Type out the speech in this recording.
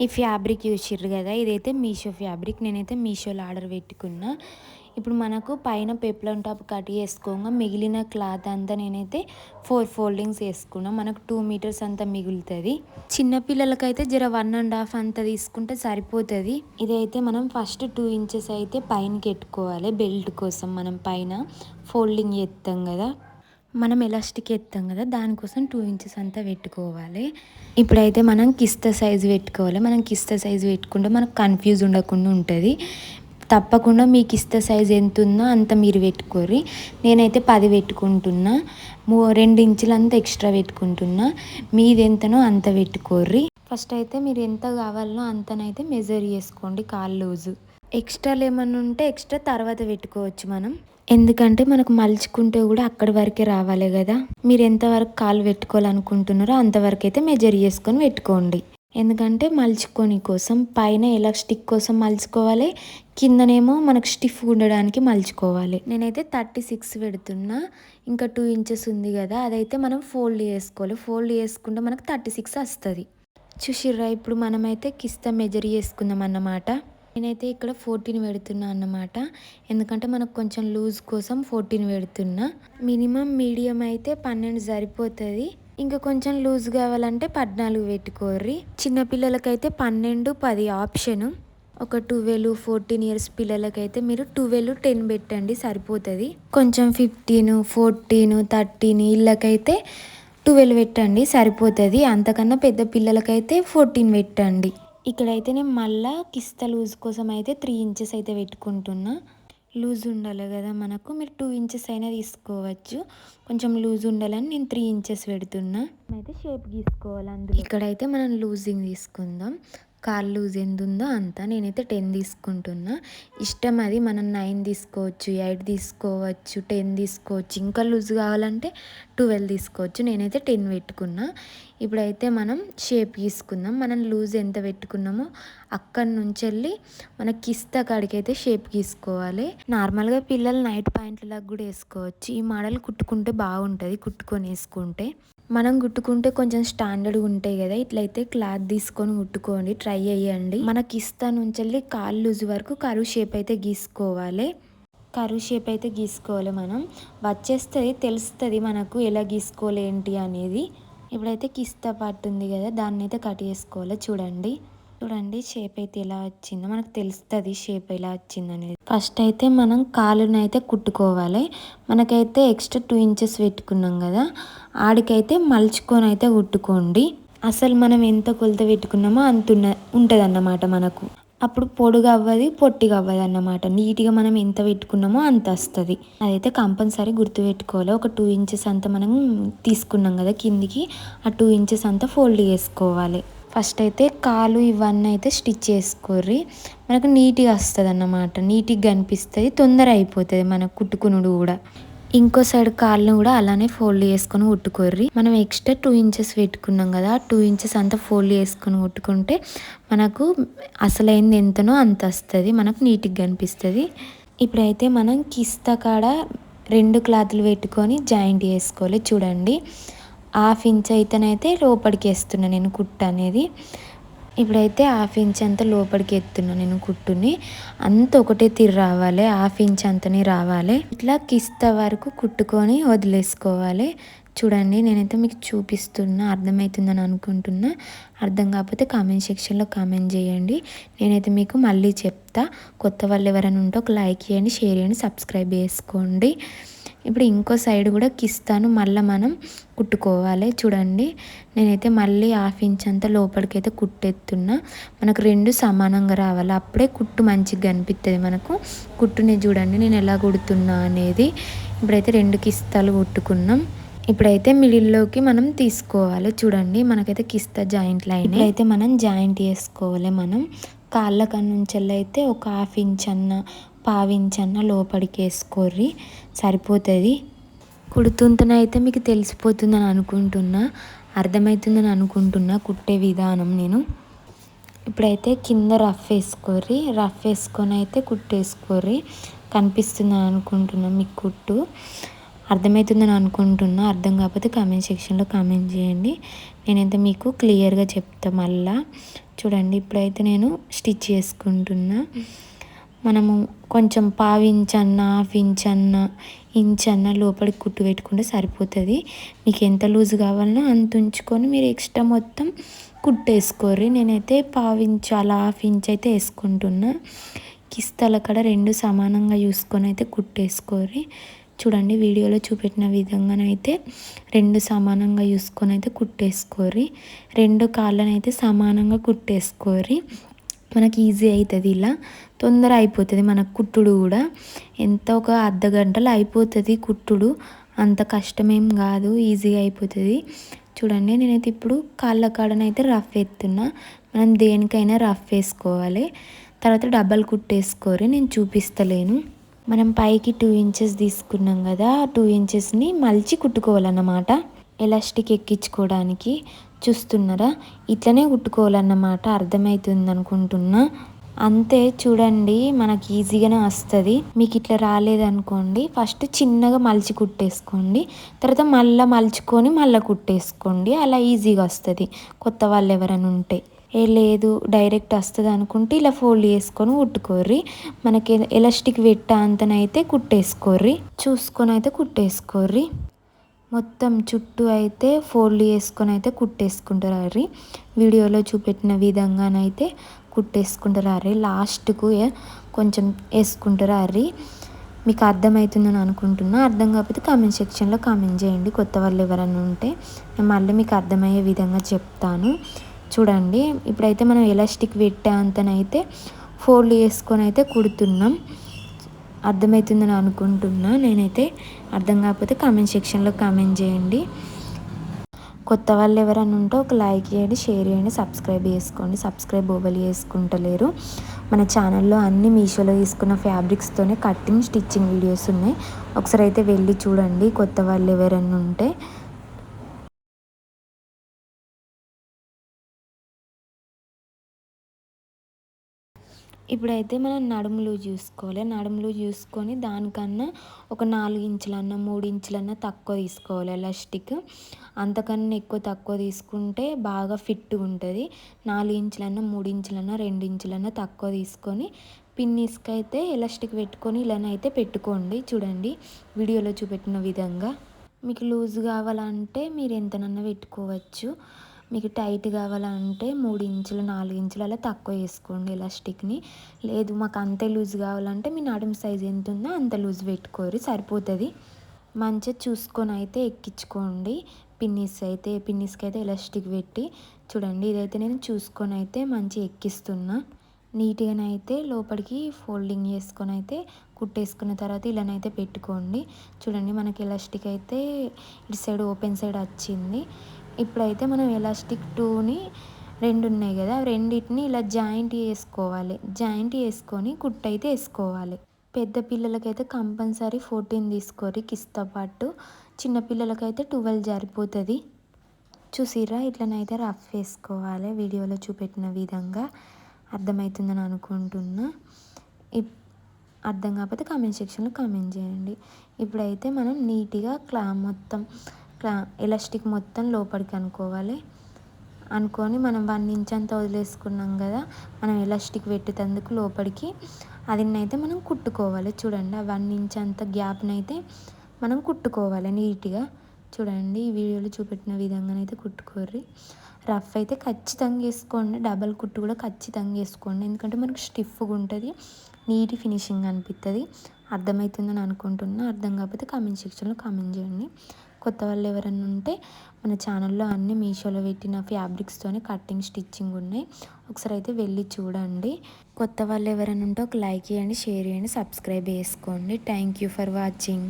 ఈ ఫ్యాబ్రిక్ చూసిర్రు కదా, ఇదైతే మీషో ఫ్యాబ్రిక్. నేనైతే మీషోలో ఆర్డర్ పెట్టుకున్నా. ఇప్పుడు మనకు పైన పెప్లమ్ టాప్ కట్ చేసుకోగా మిగిలిన క్లాత్ అంతా నేనైతే 4 ఫోల్డింగ్స్ వేసుకున్నా. మనకు 2 మీటర్స్ అంతా మిగులుతుంది. చిన్నపిల్లలకైతే జర 1.5 అంత తీసుకుంటే సరిపోతుంది. ఇదైతే మనం ఫస్ట్ 2 ఇంచెస్ అయితే పైనకి ఎట్టుకోవాలి. బెల్ట్ కోసం మనం పైన ఫోల్డింగ్ చేస్తాం కదా, మనం ఎలాస్టిక్ ఎత్తాం కదా, దానికోసం 2 ఇంచెస్ అంతా పెట్టుకోవాలి. ఇప్పుడైతే మనం కిస్తా సైజు పెట్టుకోవాలి. మనం కిస్తా సైజు పెట్టుకుంటే మనకు కన్ఫ్యూజ్ ఉండకుండా ఉంటుంది. తప్పకుండా మీ కిస్తా సైజు ఎంత ఉందో అంత మీరు పెట్టుకోర్రి. నేనైతే 10 పెట్టుకుంటున్నా. 2 ఇంచులంతా ఎక్స్ట్రా పెట్టుకుంటున్నా. మీది ఎంతనో అంత పెట్టుకోర్రి. ఫస్ట్ అయితే మీరు ఎంత కావాలనో అంతనైతే మెజర్ చేసుకోండి. కాలు లూజు ఎక్స్ట్రాలు ఏమన్నా ఉంటే ఎక్స్ట్రా తర్వాత పెట్టుకోవచ్చు మనం. ఎందుకంటే మనకు మలుచుకుంటే కూడా అక్కడి వరకే రావాలి కదా. మీరు ఎంతవరకు కాలు పెట్టుకోవాలనుకుంటున్నారో అంతవరకు అయితే మెజర్ చేసుకొని పెట్టుకోండి. ఎందుకంటే మలుచుకొని కోసం పైన ఎలాస్టిక్ కోసం మలుచుకోవాలి, కిందనేమో మనకు స్టిఫ్ ఉండడానికి మలుచుకోవాలి. నేనైతే 36 పెడుతున్నా. ఇంకా 2 ఇంచెస్ ఉంది కదా, అదైతే మనం ఫోల్డ్ చేసుకోవాలి. ఫోల్డ్ చేసుకుంటే మనకు 36 వస్తుంది. చూసిర్రా, ఇప్పుడు మనమైతే కిస్తా మెజర్ చేసుకుందాం అన్నమాట. నేనైతే ఇక్కడ 14 పెడుతున్నా అన్నమాట. ఎందుకంటే మనకు కొంచెం లూజ్ కోసం 14 పెడుతున్నా. మినిమం మీడియం అయితే 12 సరిపోతుంది. ఇంకా కొంచెం లూజ్ కావాలంటే 14 పెట్టుకోర్రి. చిన్నపిల్లలకైతే 12, 10 ఆప్షను. ఒక 12, 14 ఇయర్స్ పిల్లలకైతే మీరు 12, 10 పెట్టండి సరిపోతుంది. కొంచెం 15, 14, 13 ఇళ్ళకైతే 12 పెట్టండి సరిపోతుంది. అంతకన్నా పెద్ద పిల్లలకైతే 14 పెట్టండి. ఇక్కడైతే నేను మళ్ళీ కిస్తా లూజ్ కోసం అయితే 3 ఇంచెస్ అయితే పెట్టుకుంటున్నా. లూజ్ ఉండాలి కదా మనకు. మీరు 2 ఇంచెస్ అయినా తీసుకోవచ్చు. కొంచెం లూజ్ ఉండాలని నేను 3 ఇంచెస్ పెడుతున్నా. అయితే షేప్ గీసుకోవాలి అందులో. ఇక్కడైతే మనం లూజింగ్ తీసుకుందాం. కాలు లూజ్ ఎంత ఉందో అంత. నేనైతే 10 తీసుకుంటున్నా. ఇష్టం అది, మనం 9 తీసుకోవచ్చు, 8 తీసుకోవచ్చు, 10 తీసుకోవచ్చు. ఇంకా లూజ్ కావాలంటే 12 తీసుకోవచ్చు. నేనైతే 10 పెట్టుకున్నా. ఇప్పుడైతే మనం షేప్ గీసుకుందాం. మనం లూజ్ ఎంత పెట్టుకున్నామో అక్కడి నుంచి వెళ్ళి మన కిస్తా కాడికి అయితే షేప్ గీసుకోవాలి. నార్మల్గా పిల్లలు నైట్ ప్యాంట్లకు కూడా వేసుకోవచ్చు. ఈ మోడల్ కుట్టుకుంటే బాగుంటుంది. కుట్టుకొని వేసుకుంటే మనం కుట్టుకుంటే కొంచెం స్టాండర్డ్గా ఉంటాయి కదా. ఇట్లయితే క్లాత్ తీసుకొని కుట్టుకోండి, ట్రై చేయండి. మన కిస్తా నుంచి వెళ్ళి కాలు లూజ్ వరకు కరువు షేప్ అయితే గీసుకోవాలి. కరువు షేప్ అయితే గీసుకోవాలి. మనం వచ్చేస్తుంది, తెలుస్తుంది మనకు ఎలా గీసుకోవాలి ఏంటి అనేది. ఇప్పుడైతే కిస్తా పార్ట్ ఉంది కదా, దాన్ని అయితే కట్ చేసుకోవాలి. చూడండి షేప్ అయితే ఎలా వచ్చిందో మనకు తెలుస్తుంది. షేప్ ఎలా వచ్చింది అనేది. ఫస్ట్ అయితే మనం కాలుని అయితే కుట్టుకోవాలి. మనకైతే ఎక్స్ట్రా 2 ఇంచెస్ పెట్టుకున్నాం కదా, ఆడికైతే మలుచుకొని అయితే కుట్టుకోండి. అసలు మనం ఎంత కొలత పెట్టుకున్నామో అంత ఉంటుంది అన్నమాట మనకు. అప్పుడు పొడుగు అవ్వదు, పొట్టిగా అవ్వదు అన్నమాట. నీట్గా మనం ఎంత పెట్టుకున్నామో అంత వస్తుంది. అదైతే కంపల్సరీ గుర్తుపెట్టుకోవాలి. ఒక 2 ఇంచెస్ అంతా మనం తీసుకున్నాం కదా కిందికి, ఆ 2 ఇంచెస్ అంతా ఫోల్డ్ చేసుకోవాలి. ఫస్ట్ అయితే కాలు ఇవన్నీ అయితే స్టిచ్ చేసుకోర్రి. మనకు నీట్గా వస్తుంది అన్నమాట. నీట్గా కనిపిస్తుంది, తొందర అయిపోతుంది మనకు కుట్టుకునుడు కూడా. ఇంకో సైడ్ కాళ్ళను కూడా అలానే ఫోల్డ్ చేసుకొని కుట్టుకోర్రి. మనం ఎక్స్ట్రా 2 ఇంచెస్ పెట్టుకున్నాం కదా, 2 ఇంచెస్ అంతా ఫోల్డ్ చేసుకొని కుట్టుకుంటే మనకు అసలైంది ఎంతనో అంత వస్తుంది, మనకు నీట్గా కనిపిస్తుంది. ఇప్పుడైతే మనం కిస్తా కాడ 2 క్లాతులు పెట్టుకొని జాయింట్ చేసుకోవాలి. చూడండి, 1/2 ఇంచ్ అయితేనైతే లోపలికి వేస్తున్నా నేను కుట్టు అనేది. ఇప్పుడైతే 1/2 ఇంచ్ అంతా లోపలికి ఎత్తున్నా నేను కుట్టుని. అంత ఒకటే తీరు రావాలి, 1/2 ఇంచ్ అంతనే రావాలి. ఇట్లా కిస్తా వరకు కుట్టుకొని వదిలేసుకోవాలి. చూడండి, నేనైతే మీకు చూపిస్తున్నా, అర్థమవుతుందని అనుకుంటున్నా. అర్థం కాకపోతే కామెంట్ సెక్షన్లో కామెంట్ చేయండి. నేనైతే మీకు మళ్ళీ చెప్తా. కొత్త వాళ్ళు ఎవరైనా ఉంటే ఒక లైక్ చేయండి, షేర్ చేయండి, సబ్స్క్రైబ్ చేసుకోండి. ఇప్పుడు ఇంకో సైడ్ కూడా కిస్తాను మళ్ళీ మనం కుట్టుకోవాలి. చూడండి, నేనైతే మళ్ళీ 1/2 ఇంచ్ అంతా లోపలికి అయితే కుట్టెత్తున్నా. మనకు 2 సమానంగా రావాలి, అప్పుడే కుట్టు మంచిగా కనిపిస్తుంది మనకు. కుట్టుని చూడండి నేను ఎలా కుడుతున్నా అనేది. ఇప్పుడైతే 2 కిస్తాలు కుట్టుకున్నాం. ఇప్పుడైతే మిడిల్లోకి మనం తీసుకోవాలి. చూడండి, మనకైతే కిస్తా జాయింట్ లైన్ అయితే మనం జాయింట్ చేసుకోవాలి. మనం కాళ్ళ నుంచి అయితే ఒక 1/2 ఇంచ్ అన్న 1/2 ఇంచ్ అన్న లోపలికి వేసుకోర్రి, సరిపోతుంది. కుడుతుంటనైతే మీకు తెలిసిపోతుందని అనుకుంటున్నా, అర్థమవుతుందని అనుకుంటున్నా కుట్టే విధానం నేను. ఇప్పుడైతే కింద రఫ్ వేసుకోర్రి, రఫ్ వేసుకొని అయితే కుట్టేసుకోర్రి. కనిపిస్తుందని అనుకుంటున్నా మీకు కుట్టు. అర్థమవుతుందని అనుకుంటున్నా. అర్థం కాకపోతే కామెంట్ సెక్షన్లో కామెంట్ చేయండి. నేనైతే మీకు క్లియర్గా చెప్తా మళ్ళా. చూడండి ఇప్పుడైతే నేను స్టిచ్ చేసుకుంటున్నా. మనము కొంచెం పావించన్న, హాఫ్ ఇంచన్న, ఇంచన్న లోపలికి కుట్టు పెట్టుకుంటే సరిపోతుంది. మీకు ఎంత లూజ్ కావాలనో అంత ఉంచుకొని మీరు ఎక్స్ట్రా మొత్తం కుట్టేసుకోర్రి. నేనైతే పావించు అలా హాఫ్ ఇంచ్ అయితే వేసుకుంటున్నా. కిస్తల కాడ రెండు సమానంగా చూసుకొని అయితే కుట్టేసుకోర్రి. చూడండి వీడియోలో చూపెట్టిన విధంగానైతే రెండు సమానంగా చూసుకొని అయితే కుట్టేసుకోర్రి. రెండు కాళ్ళనైతే సమానంగా కుట్టేసుకోర్రి. మనకి ఈజీ అవుతుంది, ఇలా తొందర అయిపోతుంది మనకు కుట్టుడు కూడా. ఎంత ఒక అర్ధ గంటలో అయిపోతుంది కుట్టుడు, అంత కష్టమేం కాదు, ఈజీగా అయిపోతుంది. చూడండి నేనైతే ఇప్పుడు కాళ్ళ కాడనైతే రఫ్ ఎత్తున్నా. మనం దేనికైనా రఫ్ వేసుకోవాలి. తర్వాత డబల్ కుట్టేసుకోరి, నేను చూపిస్తలేను. మనం పైకి 2 ఇంచెస్ తీసుకున్నాం కదా, 2 ఇంచెస్ని మలిచి కుట్టుకోవాలన్నమాట ఎలాస్టిక్ ఎక్కించుకోవడానికి. చూస్తున్నారా, ఇట్లనే కుట్టుకోవాలన్నమాట. అర్థమవుతుంది అనుకుంటున్నా. అంతే, చూడండి మనకి ఈజీగానే వస్తుంది. మీకు ఇట్లా రాలేదనుకోండి, ఫస్ట్ చిన్నగా మలిచి కుట్టేసుకోండి, తర్వాత మళ్ళీ మలుచుకొని మళ్ళీ కుట్టేసుకోండి. అలా ఈజీగా వస్తుంది. కొత్త వాళ్ళు ఎవరైనా ఉంటే లేదు డైరెక్ట్ వస్తుంది అనుకుంటే ఇలా ఫోల్డ్ చేసుకొని కుట్టుకోర్రి. మనకి ఎలాస్టిక్ పెట్ట అంతనైతే కుట్టేసుకోర్రి, చూసుకొని అయితే కుట్టేసుకోర్రి. మొత్తం చుట్టూ అయితే ఫోల్డ్ చేసుకొని అయితే కుట్టేసుకుంటారు. వీడియోలో చూపెట్టిన విధంగానైతే కుట్టేసుకుంటారు. లాస్ట్కు కొంచెం వేసుకుంటారు. మీకు అర్థమవుతుందని అనుకుంటున్నా. అర్థం కాకపోతే కామెంట్ సెక్షన్లో కామెంట్ చేయండి. కొత్త వాళ్ళు ఎవరైనా ఉంటే నేను మళ్ళీ మీకు అర్థమయ్యే విధంగా చెప్తాను. చూడండి ఇప్పుడైతే మనం ఎలాస్టిక్ పెట్టే అంతనైతే ఫోల్డ్ చేసుకొని అయితే కుడుతున్నాం. అర్థమవుతుందని అనుకుంటున్నా. నేనైతే అర్థం కాకపోతే కామెంట్ సెక్షన్లో కామెంట్ చేయండి. కొత్త వాళ్ళు ఎవరైనా ఉంటే ఒక లైక్ చేయండి, షేర్ చేయండి, సబ్స్క్రైబ్ చేసుకోండి. సబ్స్క్రైబ్ ఓవలి చేసుకుంటలేరు. మన ఛానల్లో అన్ని మీషోలో తీసుకున్న ఫ్యాబ్రిక్స్తోనే కటింగ్ స్టిచ్చింగ్ వీడియోస్ ఉన్నాయి. ఒకసారి అయితే వెళ్ళి చూడండి కొత్త వాళ్ళు ఎవరైనా ఉంటే. ఇప్పుడైతే మనం నడుములు చూసుకోవాలి. నడుములు చూసుకొని దానికన్నా ఒక 4 ఇంచులన్నా 3 ఇంచులన్నా తక్కువ తీసుకోవాలి ఎలాస్టిక్. అంతకన్నా ఎక్కువ తక్కువ తీసుకుంటే బాగా ఫిట్గా ఉంటుంది. 4 ఇంచులన్నా 3 ఇంచులన్నా 2 ఇంచులన్నా తక్కువ తీసుకొని పిన్నీస్కి అయితే ఎలాస్టిక్ పెట్టుకొని ఇలానైతే పెట్టుకోండి. చూడండి వీడియోలో చూపెట్టిన విధంగా. మీకు లూజ్ కావాలంటే మీరు ఎంతనన్నా పెట్టుకోవచ్చు. మీకు టైట్ కావాలంటే 3 ఇంచులు 4 ఇంచులు అలా తక్కువ వేసుకోండి ఎలాస్టిక్ని. లేదు మాకు అంతే లూజ్ కావాలంటే మీ నడుము సైజ్ ఎంత ఉందో అంత లూజ్ పెట్టుకోరు, సరిపోతుంది. మంచిగా చూసుకొని అయితే ఎక్కించుకోండి. పిన్నీస్కి అయితే ఎలాస్టిక్ పెట్టి చూడండి. ఇదైతే నేను చూసుకొని అయితే మంచిగా ఎక్కిస్తున్నా. నీట్గానైతే లోపలికి ఫోల్డింగ్ చేసుకొని అయితే కుట్టేసుకున్న తర్వాత ఇలానైతే పెట్టుకోండి. చూడండి మనకి ఎలాస్టిక్ అయితే ఇటు సైడ్ ఓపెన్ సైడ్ వచ్చింది. ఇప్పుడైతే మనం ఎలాస్టిక్ 2ని 2 ఉన్నాయి కదా, రెండింటిని ఇలా జాయింట్ చేసుకోవాలి. జాయింట్ చేసుకొని కుట్టు అయితే వేసుకోవాలి. పెద్ద పిల్లలకైతే కంపల్సరీ 14 తీసుకోరి కిస్తో పాటు. చిన్నపిల్లలకైతే 12 సరిపోతుంది. చూసిర్రా, ఇట్లనైతే రఫ్ వేసుకోవాలి వీడియోలో చూపెట్టిన విధంగా. అర్థమవుతుందని అనుకుంటున్నా. అర్థం కాకపోతే కామెంట్ సెక్షన్లో కామెంట్ చేయండి. ఇప్పుడైతే మనం నీట్గా మొత్తం ఎలాస్టిక్ మొత్తం లోపలికి అనుకొని మనం 1 ఇంచ్ అంతా వదిలేసుకున్నాం కదా, మనం ఎలాస్టిక్ పెట్టేందుకు లోపలికి అదినైతే మనం కుట్టుకోవాలి. చూడండి ఆ 1 ఇంచ్ అంత గ్యాప్నైతే మనం కుట్టుకోవాలి నీట్గా. చూడండి ఈ వీడియోలో చూపెట్టిన విధంగానైతే కుట్టుకోర్రి. రఫ్ అయితే ఖచ్చితంగా వేసుకోండి, డబల్ కుట్టు కూడా ఖచ్చితంగా వేసుకోండి. ఎందుకంటే మనకు స్టిఫ్గా ఉంటుంది, నీట్ ఫినిషింగ్ అనిపిస్తుంది. అర్థమవుతుందని అనుకుంటున్నా. అర్థం కాకపోతే కామెంట్ సెక్షన్లో కామెంట్ చేయండి. కొత్త వాళ్ళు ఎవరైనా ఉంటే మన ఛానల్లో అన్ని మీషోలో పెట్టిన ఫ్యాబ్రిక్స్తోనే కటింగ్ స్టిచ్చింగ్ ఉన్నాయి. ఒకసారి అయితే వెళ్ళి చూడండి. కొత్త వాళ్ళు ఎవరైనా ఉంటే ఒక లైక్ చేయండి, షేర్ చేయండి, సబ్స్క్రైబ్ చేసుకోండి. Thank you for watching.